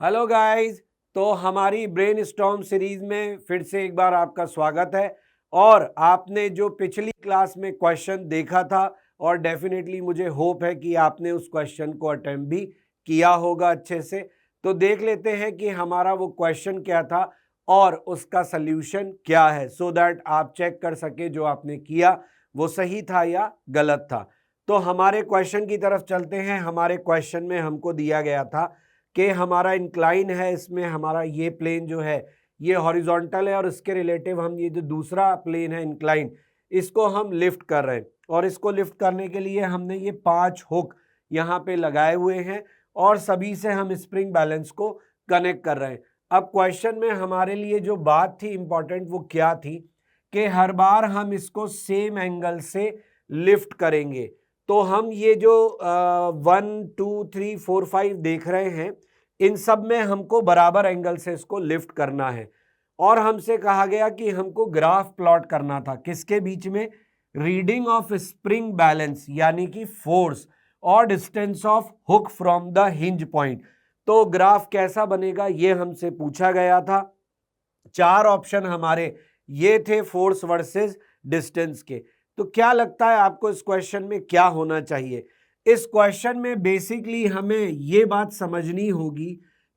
Hello guys. तो हमारी brain storm series में फिर से एक बार आपका स्वागत है। और आपने जो पिछली क्लास में क्वेश्चन देखा था और डेफिनेटली मुझे होप है कि आपने उस क्वेश्चन को अटेम्प्ट भी किया होगा अच्छे से। तो देख लेते हैं कि हमारा वो क्वेश्चन क्या था और उसका सल्यूशन क्या है, सो दैट आप चेक कर सके जो आपने किया वो सही था या गलत था। तो हमारे क्वेश्चन की तरफ चलते हैं। हमारे क्वेश्चन में हमको दिया गया था कि हमारा इंक्लाइन है, इसमें हमारा ये प्लेन जो है ये हॉरिजॉन्टल है और इसके रिलेटिव हम ये जो दूसरा प्लेन है इंक्लाइन, इसको हम लिफ्ट कर रहे हैं। और इसको लिफ्ट करने के लिए हमने ये 5 हुक यहाँ पे लगाए हुए हैं और सभी से हम स्प्रिंग बैलेंस को कनेक्ट कर रहे हैं। अब क्वेश्चन में हमारे लिए जो बात थी इंपॉर्टेंट वो क्या थी कि हर बार हम इसको सेम एंगल से लिफ्ट करेंगे। तो हम ये जो 1 2 3 4 5 देख रहे हैं, इन सब में हमको बराबर एंगल से इसको लिफ्ट करना है। और हमसे कहा गया कि हमको ग्राफ प्लॉट करना था किसके बीच में, रीडिंग ऑफ स्प्रिंग बैलेंस यानी कि फोर्स और distance of hook from the hinge point. तो ग्राफ कैसा बनेगा ये हमसे पूछा गया था। 4 ऑप्शन हमारे ये थे फोर्स वर्सेस डिस्टेंस के। तो क्या लगता है आपको इस क्वेश्चन में क्या होना चाहिए? इस क्वेश्चन में बेसिकली हमें ये बात समझनी होगी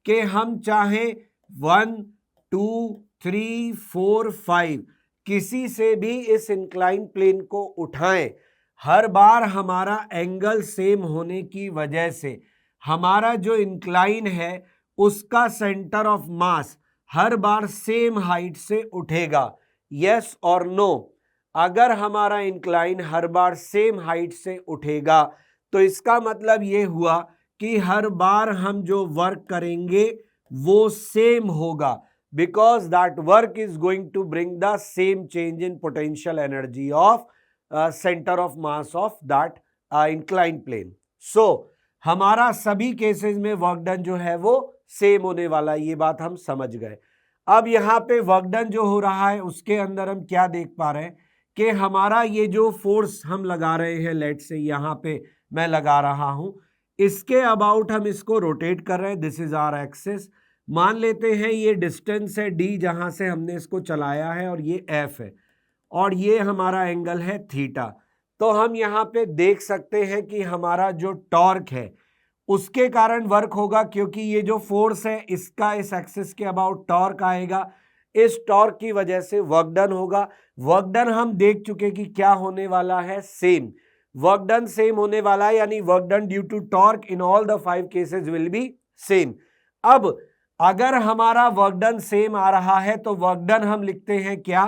कि हम चाहे 1 2 3 4 5 किसी से भी इस इंक्लाइन प्लेन को उठाएं, हर बार हमारा एंगल सेम होने की वजह से हमारा जो इंक्लाइन है उसका centre of mass her bar same height से उठेगा। यस और नो? अगर हमारा इंक्लाइन हर बार सेम हाइट से उठेगा तो इसका मतलब ये हुआ कि हर बार हम जो वर्क करेंगे वो सेम होगा, because that work is going to bring the same change in potential energy of centre of mass of that incline plane. So हमारा सभी केसेस में वर्क डन जो है वो सेम होने वाला है, ये बात हम समझ गए। अब यहाँ पे वर्क डन जो हो रहा है उसके अंदर हम क्या देख पा रहे हैं कि हमारा ये जो फोर्स हम लगा रहे हैं, लेट से यहाँ पे मैं लगा रहा हूं, इसके अबाउट हम इसको रोटेट कर रहे हैं। This is our axis. मान लेते हैं ये डिस्टेंस है d जहां से हमने इसको चलाया है और ये f है और ये हमारा एंगल है थीटा। तो हम यहाँ पे देख सकते हैं कि हमारा जो टॉर्क है उसके कारण वर्क होगा, क्योंकि ये जो फोर्स है इसका इस एक्सिस के अबाउट टॉर्क आएगा। इस टॉर्क की वजह से वर्क डन होगा। वर्क डन हम देख चुके कि क्या होने वाला है, सेम। वर्क डन सेम होने वाला है, यानी work done due to torque in all the 5 cases will be same. अब अगर हमारा वर्क डन सेम आ रहा है तो वर्क डन हम लिखते हैं क्या,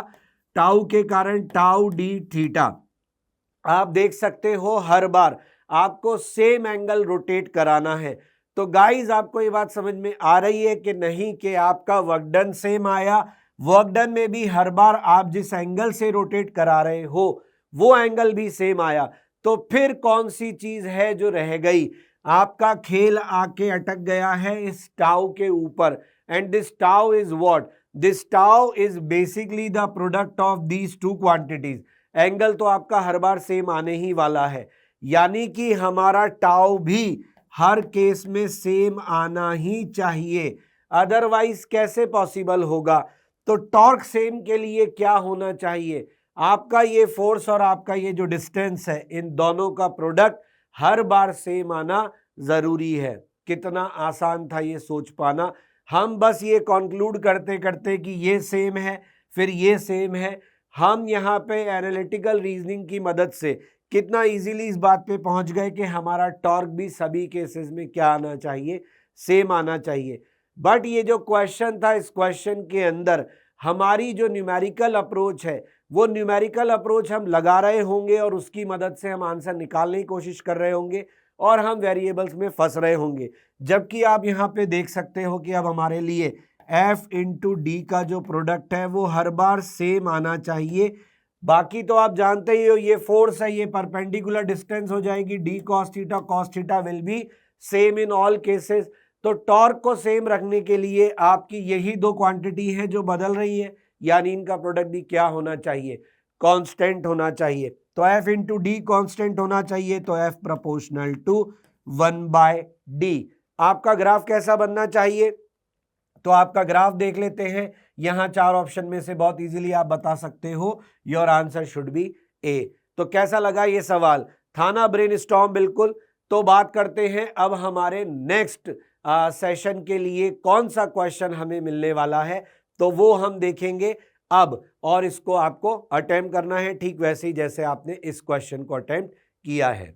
टाउ के कारण टाउ डी थीटा। आप देख सकते हो हर बार आपको सेम एंगल रोटेट कराना है। तो गाइज आपको ये बात समझ में आ रही है कि नहीं कि आपका वर्क डन सेम आया, वर्क डन में भी हर बार आप जिस एंगल से रोटेट करा रहे हो वो एंगल भी सेम आया। तो फिर कौन सी चीज है जो रह गई? आपका खेल आके अटक गया है इस टाउ के ऊपर। And this tau is what? This tau is basically the product of these two quantities. Angle तो आपका हर बार सेम आने ही वाला है, यानी कि हमारा टाउ भी हर केस में सेम आना ही चाहिए, अदरवाइज कैसे पॉसिबल होगा? तो टॉर्क सेम के लिए क्या होना चाहिए? आपका ये फोर्स और आपका ये जो डिस्टेंस है, इन दोनों का प्रोडक्ट हर बार सेम आना जरूरी है। कितना आसान था ये सोच पाना। हम बस ये कंक्लूड करते करते कि ये सेम है फिर ये सेम है, हम यहाँ पे एनालिटिकल रीजनिंग की मदद से कितना इजीली इस बात पे पहुंच गए कि हमारा टॉर्क भी सभी केसेस में क्या आना चाहिए, सेम आना चाहिए। बट ये जो क्वेश्चन था, इस क्वेश्चन के अंदर हमारी जो न्यूमेरिकल अप्रोच है वो न्यूमेरिकल अप्रोच हम लगा रहे होंगे और उसकी मदद से हम आंसर निकालने की कोशिश कर रहे होंगे और हम वेरिएबल्स में फंस रहे होंगे। जबकि आप यहाँ पे देख सकते हो कि अब हमारे लिए F इंटू डी का जो प्रोडक्ट है वो हर बार सेम आना चाहिए। बाकी तो आप जानते ही हो, ये फोर्स है, ये परपेंडिकुलर डिस्टेंस हो जाएगी d cos theta will be same in all cases. तो टॉर्क को सेम रखने के लिए आपकी यही दो क्वांटिटी है जो बदल रही है, यानी इनका प्रोडक्ट भी क्या होना चाहिए, कांस्टेंट होना चाहिए। तो F इंटू डी कॉन्स्टेंट होना चाहिए, तो F प्रोपोर्शनल टू 1/d। आपका ग्राफ कैसा बनना चाहिए? तो आपका ग्राफ देख लेते हैं। यहां 4 ऑप्शन में से बहुत इजीली आप बता सकते हो योर आंसर शुड बी ए। तो कैसा लगा ये सवाल? था ना ब्रेनस्टॉर्म? बिल्कुल। तो बात करते हैं अब हमारे नेक्स्ट सेशन के लिए कौन सा क्वेश्चन हमें मिलने वाला है, तो वो हम देखेंगे अब। और इसको आपको अटेम्प्ट करना है ठीक वैसे ही जैसे आपने इस क्वेश्चन को अटेम्प्ट किया है।